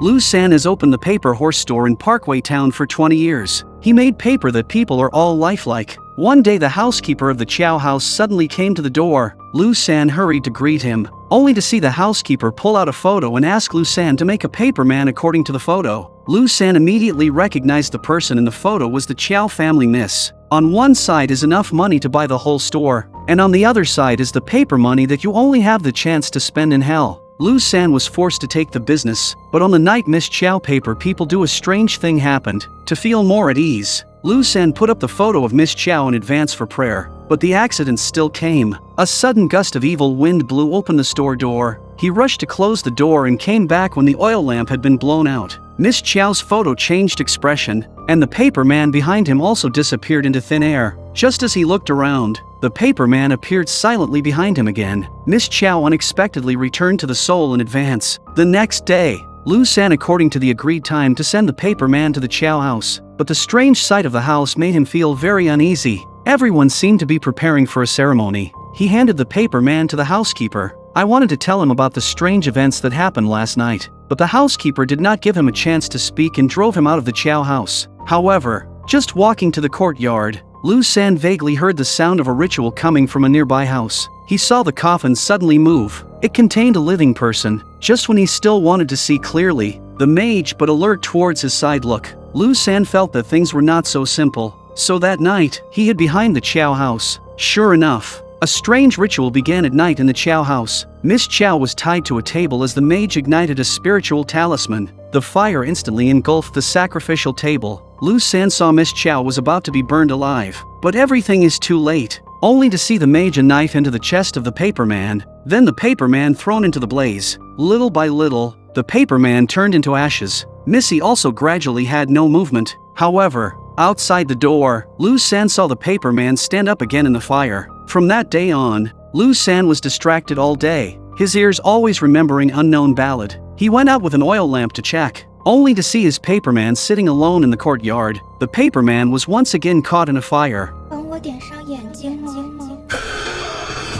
Lu San has opened the paper horse store in Parkway Town for 20 years. He made paper that people are all lifelike. One day the housekeeper of the Chow house suddenly came to the door. Lu San hurried to greet him, only to see the housekeeper pull out a photo and ask Lu San to make a paperman according to the photo. Lu San immediately recognized the person in the photo was the Chow family miss. On one side is enough money to buy the whole store, and on the other side is the paper money that you only have the chance to spend in hell. Lu San was forced to take the business, but on the night Miss Chow paper people do a strange thing happened. To feel more at ease, Lu San put up the photo of Miss Chow in advance for prayer, but the accident still came. A sudden gust of evil wind blew open the store door. He rushed to close the door and came back when the oil lamp had been blown out. Miss Chow's photo changed expression, and the paper man behind him also disappeared into thin air. Just as he looked around, the paper man appeared silently behind him again. Miss Chow unexpectedly returned to the soul in advance. The next day, Lu San according to the agreed time to send the paper man to the Chow house, but the strange sight of the house made him feel very uneasy. Everyone seemed to be preparing for a ceremony. He handed the paper man to the housekeeper. I wanted to tell him about the strange events that happened last night, but the housekeeper did not give him a chance to speak and drove him out of the Chow house. However, just walking to the courtyard, Lu San vaguely heard the sound of a ritual coming from a nearby house. He saw the coffin suddenly move. It contained a living person. Just when he still wanted to see clearly, the mage but alert towards his side look, Lu San felt that things were not so simple. So that night, he hid behind the Chow house. Sure enough, a strange ritual began at night in the Chow house. Miss Chow was tied to a table as the mage ignited a spiritual talisman. The fire instantly engulfed the sacrificial table. Lu San saw Miss Chow was about to be burned alive. But everything is too late, only to see the mage a knife into the chest of the paperman, then the paperman thrown into the blaze. Little by little, the paperman turned into ashes. Missy also gradually had no movement. However, outside the door, Lu San saw the paperman stand up again in the fire. From that day on, Lu San was distracted all day, his ears always remembering unknown ballad. He went out with an oil lamp to check, only to see his paperman sitting alone in the courtyard. The paperman was once again caught in a fire.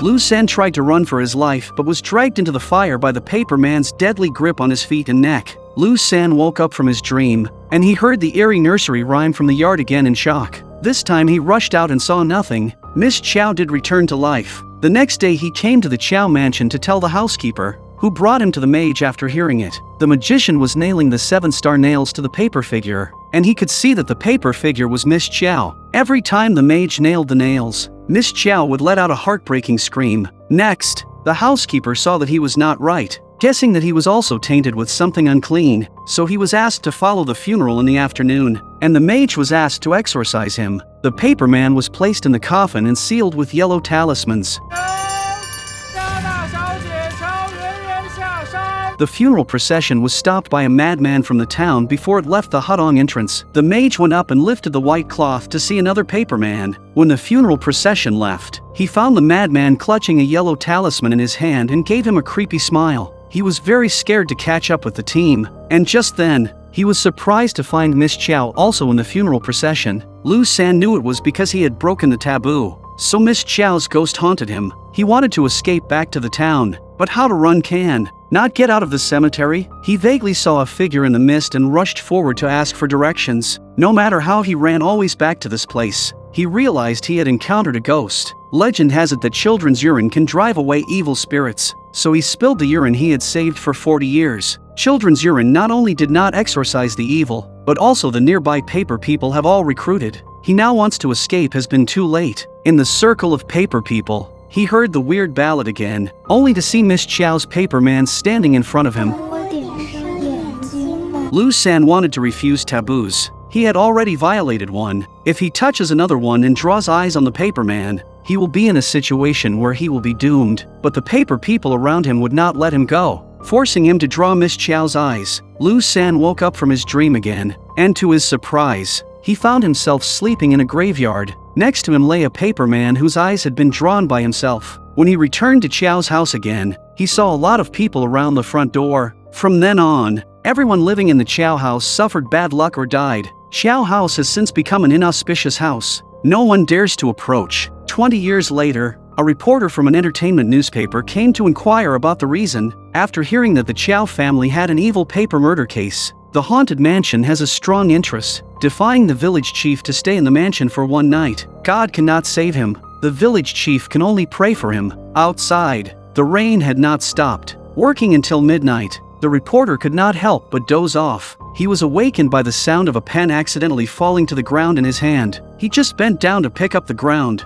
Lu San tried to run for his life but was dragged into the fire by the paperman's deadly grip on his feet and neck. Lu San woke up from his dream, and he heard the eerie nursery rhyme from the yard again in shock. This time he rushed out and saw nothing. Miss Chow did return to life. The next day he came to the Chow mansion to tell the housekeeper, who brought him to the mage after hearing it. The magician was nailing the 7-star nails to the paper figure, and he could see that the paper figure was Miss Chow. Every time the mage nailed the nails, Miss Chow would let out a heartbreaking scream. Next, the housekeeper saw that he was not right, guessing that he was also tainted with something unclean, so he was asked to follow the funeral in the afternoon, and the mage was asked to exorcise him. The paperman was placed in the coffin and sealed with yellow talismans. The funeral procession was stopped by a madman from the town before it left the Hudong entrance. The mage went up and lifted the white cloth to see another paperman. When the funeral procession left, he found the madman clutching a yellow talisman in his hand and gave him a creepy smile. He was very scared to catch up with the team, and just then, he was surprised to find Miss Chow also in the funeral procession. Lu San knew it was because he had broken the taboo, so Miss Chow's ghost haunted him. He wanted to escape back to the town, but how to run can not get out of the cemetery? He vaguely saw a figure in the mist and rushed forward to ask for directions. No matter how he ran always back to this place, he realized he had encountered a ghost. Legend has it that children's urine can drive away evil spirits, so he spilled the urine he had saved for 40 years. Children's urine not only did not exorcise the evil, but also the nearby paper people have all recruited. He now wants to escape has been too late. In the circle of paper people, he heard the weird ballad again, only to see Miss Chow's paperman standing in front of him. Lu San wanted to refuse taboos. He had already violated one. If he touches another one and draws eyes on the paperman, he will be in a situation where he will be doomed. But the paper people around him would not let him go, forcing him to draw Miss Chow's eyes. Lu San woke up from his dream again, and to his surprise, he found himself sleeping in a graveyard. Next to him lay a paperman whose eyes had been drawn by himself. When he returned to Chow's house again, he saw a lot of people around the front door. From then on, everyone living in the Chow house suffered bad luck or died. Chow house has since become an inauspicious house. No one dares to approach. 20 years later, a reporter from an entertainment newspaper came to inquire about the reason. After hearing that the Chow family had an evil paper murder case, the haunted mansion has a strong interest, defying the village chief to stay in the mansion for one night. God cannot save him. The village chief can only pray for him. Outside, the rain had not stopped. Working until midnight, the reporter could not help but doze off. He was awakened by the sound of a pen accidentally falling to the ground in his hand. He just bent down to pick up the ground.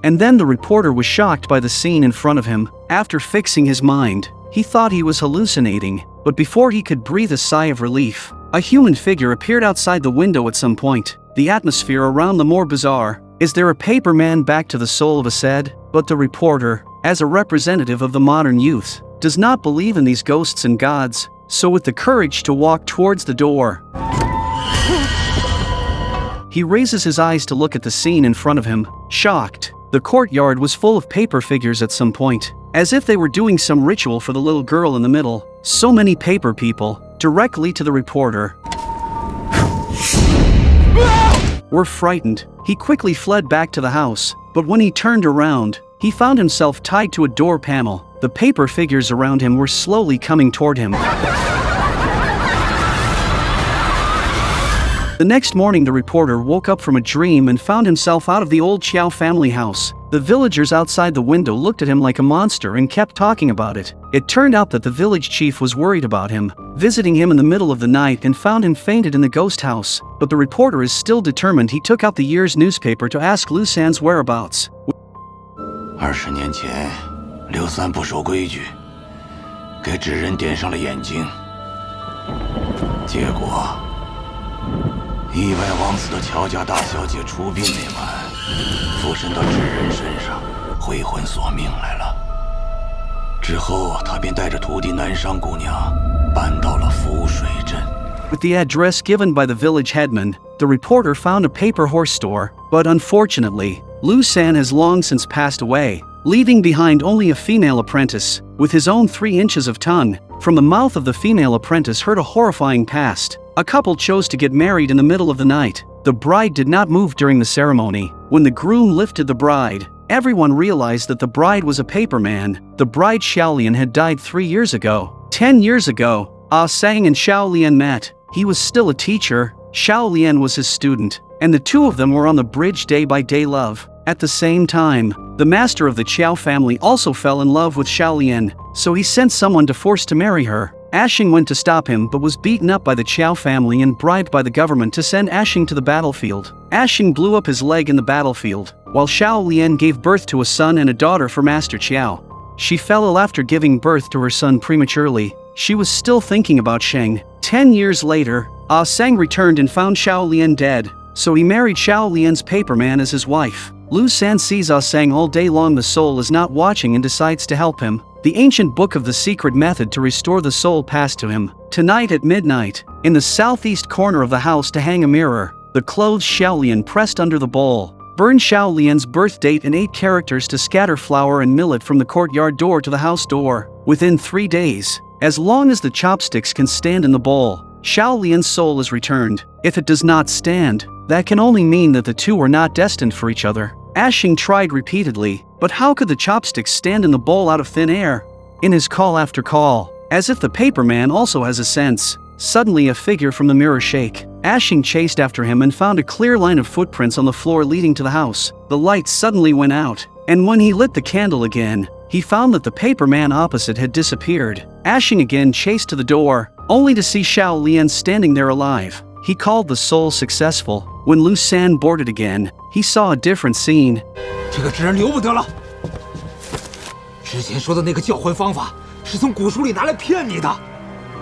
And then the reporter was shocked by the scene in front of him. After fixing his mind, he thought he was hallucinating, but before he could breathe a sigh of relief, a human figure appeared outside the window at some point. The atmosphere around the more bizarre. Is there a paper man back to the soul of a said? But the reporter, as a representative of the modern youth, does not believe in these ghosts and gods, so with the courage to walk towards the door, he raises his eyes to look at the scene in front of him. Shocked, the courtyard was full of paper figures at some point, as if they were doing some ritual for the little girl in the middle. So many paper people, directly to the reporter, were frightened. He quickly fled back to the house, but when he turned around, he found himself tied to a door panel. The paper figures around him were slowly coming toward him. The next morning, the reporter woke up from a dream and found himself out of the old Chow family house. The villagers outside the window looked at him like a monster and kept talking about it. It turned out that the village chief was worried about him, visiting him in the middle of the night, and found him fainted in the ghost house. But the reporter is still determined. He took out the year's newspaper to ask Liu San's whereabouts. 20年前，刘三不守规矩，给纸人点上了眼睛，结果意外枉死的乔家大小姐出殡那晚，附身到纸人身上，回魂索命来了。之后，他便带着徒弟南商姑娘搬到了浮水镇。 With the address given by the village headman, the reporter found a paper horse store, but unfortunately, Liu San has long since passed away, leaving behind only a female apprentice, with his own 3 inches of tongue. From the mouth of the female apprentice heard a horrifying past. A couple chose to get married in the middle of the night. The bride did not move during the ceremony. When the groom lifted the bride, everyone realized that the bride was a paper man. The bride Xiaolian had died 3 years ago. 10 years ago, Ah Sang and Xiaolian met. He was still a teacher, Xiaolian was his student, and the two of them were on the bridge day-by-day love. At the same time, the master of the Chow family also fell in love with Xiaolian, so he sent someone to force to marry her. Ashing went to stop him but was beaten up by the Chow family and bribed by the government to send Ashing to the battlefield. Ashing blew up his leg in the battlefield, while Xiaolian gave birth to a son and a daughter for Master Chow. She fell ill after giving birth to her son prematurely. She was still thinking about Sheng. 10 years later, Ah Sang returned and found Xiaolian dead, so he married Xiaolian's paperman as his wife. Liu San sees Ah Sang all day long. The soul is not watching and decides to help him. The ancient book of the secret method to restore the soul passed to him. Tonight at midnight, in the southeast corner of the house to hang a mirror, the clothes Xiaolian pressed under the bowl. Burn Xiaolian's birth date and 8 characters to scatter flour and millet from the courtyard door to the house door. Within 3 days, as long as the chopsticks can stand in the bowl, Xiaolian's soul is returned. If it does not stand, that can only mean that the two are not destined for each other. Ashing tried repeatedly, but how could the chopsticks stand in the bowl out of thin air? In his call after call, as if the paperman also has a sense, suddenly a figure from the mirror shake. Ashing chased after him and found a clear line of footprints on the floor leading to the house. The light suddenly went out, and when he lit the candle again, he found that the paperman opposite had disappeared. Ashing again chased to the door, only to see Xiaolian standing there alive. He called the soul successful. When Liu San boarded again, he saw a different scene. 这个纸人留不得了。之前说的那个叫魂方法，是从古书里拿来骗你的，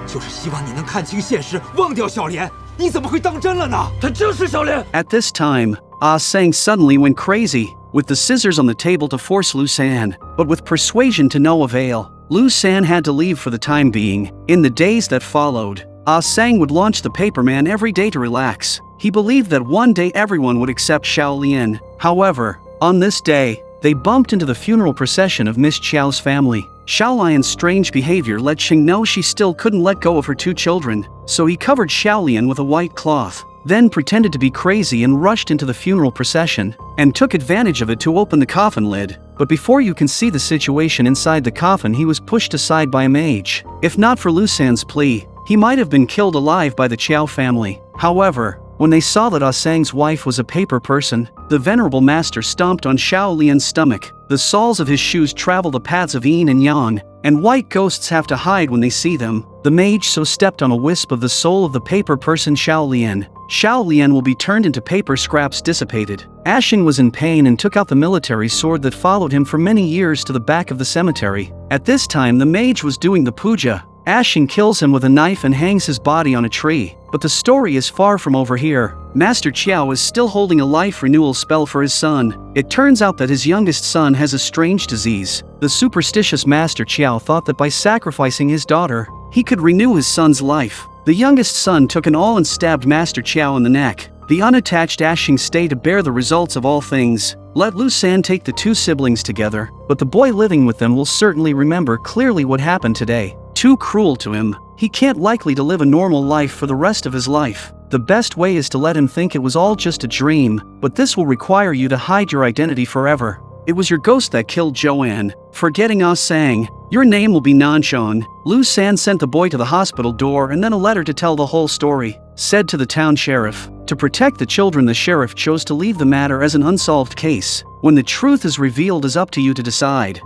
就是希望你能看清现实，忘掉小莲。你怎么会当真了呢？他就是小莲。 At this time, Ah Sang suddenly went crazy, with the scissors on the table to force Liu San, but with persuasion to no avail. Liu San had to leave for the time being. In the days that followed, Ah Sang would launch the paperman every day to relax. He believed that one day everyone would accept Xiaolian. However, on this day, they bumped into the funeral procession of Miss Chow's family. Xiaolian's strange behavior let Xing know she still couldn't let go of her 2 children, so he covered Xiaolian with a white cloth. then pretended to be crazy and rushed into the funeral procession, and took advantage of it to open the coffin lid. But before you can see the situation inside the coffin, he was pushed aside by a mage. If not for Lu San's plea, he might have been killed alive by the Qiao family. However, when they saw that Ah Sang's wife was a paper person, the venerable master stomped on Xiao Lian's stomach. The soles of his shoes travel the paths of yin and yang, and white ghosts have to hide when they see them. The mage so stepped on a wisp of the soul of the paper person Xiao Lian. Xiao Lian will be turned into paper scraps dissipated. Ashing was in pain and took out the military sword that followed him for many years to the back of the cemetery. At this time the mage was doing the puja. Ashing kills him with a knife and hangs his body on a tree. But the story is far from over here. Master Qiao is still holding a life renewal spell for his son. It turns out that his youngest son has a strange disease. The superstitious Master Qiao thought that by sacrificing his daughter, he could renew his son's life. The youngest son took an awl and stabbed Master Qiao in the neck. The unattached Ashing stayed to bear the results of all things. Let Lu San take the two siblings together, but the boy living with them will certainly remember clearly what happened today. Too cruel to him. He can't likely to live a normal life for the rest of his life. The best way is to let him think it was all just a dream, but this will require you to hide your identity forever. It was your ghost that killed Joanne. Forgetting Ah Sang, your name will be Nanshan. Lu San sent the boy to the hospital door and then a letter to tell the whole story. Said to the town sheriff. To protect the children, the sheriff chose to leave the matter as an unsolved case. When the truth is revealed, is up to you to decide.